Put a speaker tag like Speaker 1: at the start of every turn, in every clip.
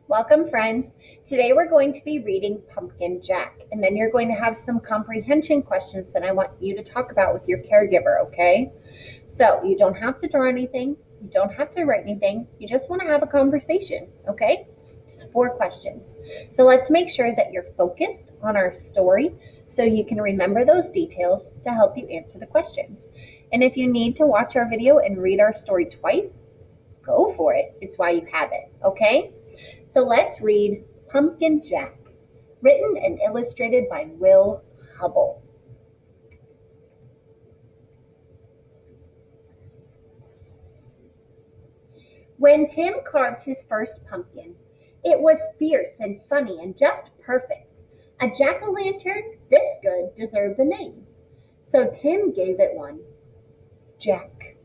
Speaker 1: Welcome, friends. Today we're going to be reading Pumpkin Jack, and then you're going to have some comprehension questions that I want you to talk about with your caregiver, okay? So you don't have to draw anything, you don't have to write anything, you just want to have a conversation, okay? Just 4 questions. So let's make sure that you're focused on our story so you can remember those details to help you answer the questions. And if you need to watch our video and read our story twice, go for it. It's why you have it, okay? So let's read Pumpkin Jack, written and illustrated by Will Hubble. When Tim carved his first pumpkin, it was fierce and funny and just perfect. A jack-o'-lantern this good deserved a name. So Tim gave it one, Jack.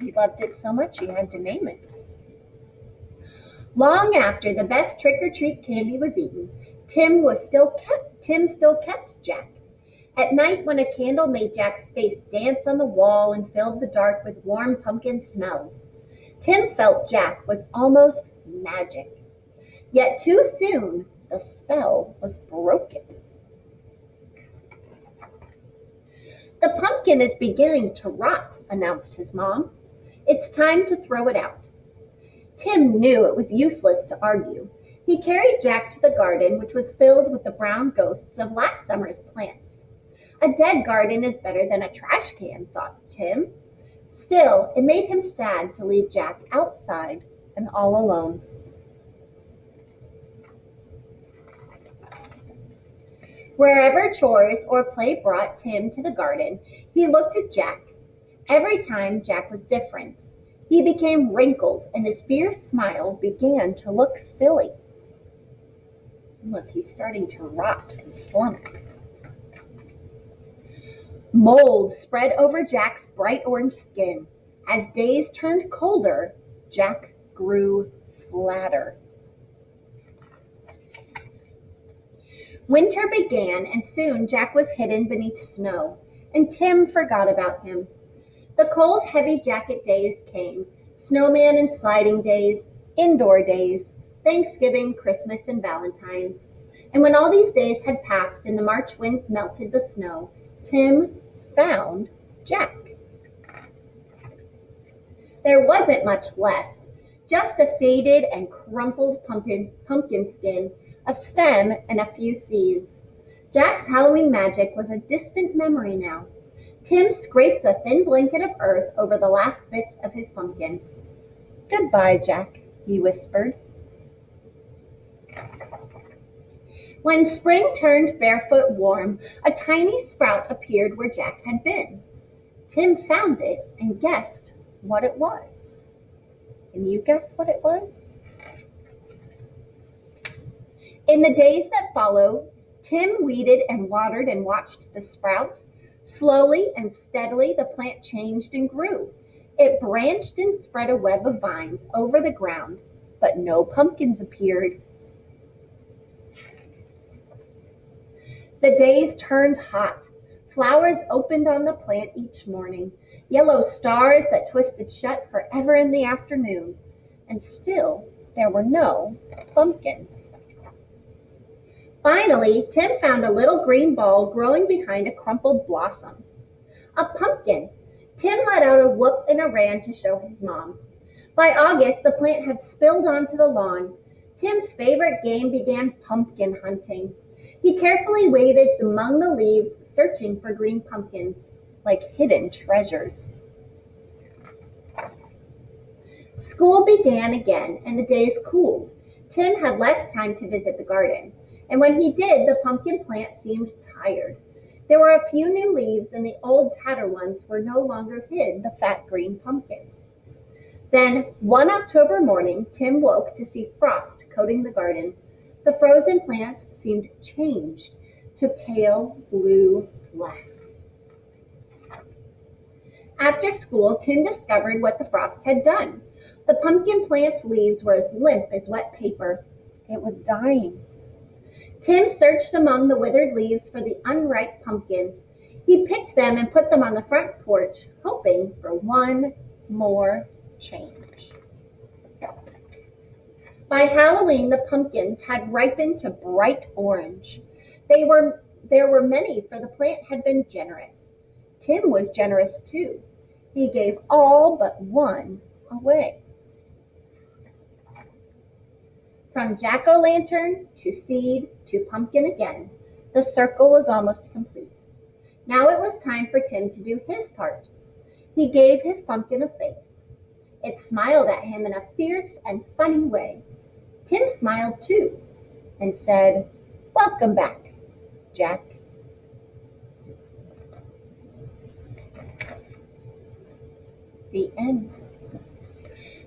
Speaker 1: He loved it so much he had to name it. Long after the best trick-or-treat candy was eaten, Tim still kept Jack. At night, when a candle made Jack's face dance on the wall and filled the dark with warm pumpkin smells, Tim felt Jack was almost magic. Yet too soon, the spell was broken. The pumpkin is beginning to rot, announced his mom. It's time to throw it out. Tim knew it was useless to argue. He carried Jack to the garden, which was filled with the brown ghosts of last summer's plants. A dead garden is better than a trash can, thought Tim. Still, it made him sad to leave Jack outside and all alone. Wherever chores or play brought Tim to the garden, he looked at Jack. Every time, Jack was different. He became wrinkled, and his fierce smile began to look silly. Look, he's starting to rot and slump. Mold spread over Jack's bright orange skin. As days turned colder, Jack grew flatter. Winter began, and soon Jack was hidden beneath snow, and Tim forgot about him. The cold, heavy jacket days came, snowman and sliding days, indoor days, Thanksgiving, Christmas, and Valentine's. And when all these days had passed and the March winds melted the snow, Tim found Jack. There wasn't much left, just a faded and crumpled pumpkin skin, a stem, and a few seeds. Jack's Halloween magic was a distant memory now. Tim scraped a thin blanket of earth over the last bits of his pumpkin. "Goodbye, Jack," he whispered. When spring turned barefoot warm, a tiny sprout appeared where Jack had been. Tim found it and guessed what it was. Can you guess what it was? In the days that followed, Tim weeded and watered and watched the sprout. Slowly and steadily, the plant changed and grew. It branched and spread a web of vines over the ground, but no pumpkins appeared. The days turned hot. Flowers opened on the plant each morning, yellow stars that twisted shut forever in the afternoon, and still there were no pumpkins. Finally, Tim found a little green ball growing behind a crumpled blossom. A pumpkin! Tim let out a whoop and a ran to show his mom. By August, the plant had spilled onto the lawn. Tim's favorite game began pumpkin hunting. He carefully waded among the leaves, searching for green pumpkins, like hidden treasures. School began again, and the days cooled. Tim had less time to visit the garden. And when he did, the pumpkin plant seemed tired. There were a few new leaves, and the old tatter ones were no longer hid the fat green pumpkins. Then, one October morning, Tim woke to see frost coating the garden. The frozen plants seemed changed to pale blue glass. After school, Tim discovered what the frost had done. The pumpkin plant's leaves were as limp as wet paper. It was dying. Tim searched among the withered leaves for the unripe pumpkins. He picked them and put them on the front porch, hoping for one more change. By Halloween, the pumpkins had ripened to bright orange. There were many, for the plant had been generous. Tim was generous too. He gave all but one away. From jack-o'-lantern to seed to pumpkin again, the circle was almost complete. Now it was time for Tim to do his part. He gave his pumpkin a face. It smiled at him in a fierce and funny way. Tim smiled too and said, "Welcome back, Jack." The end.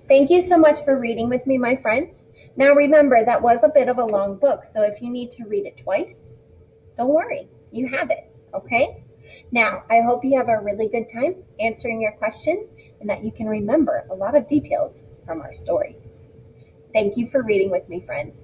Speaker 1: Thank you so much for reading with me, my friends. Now remember, that was a bit of a long book, so if you need to read it twice, don't worry, you have it, okay? Now, I hope you have a really good time answering your questions and that you can remember a lot of details from our story. Thank you for reading with me, friends.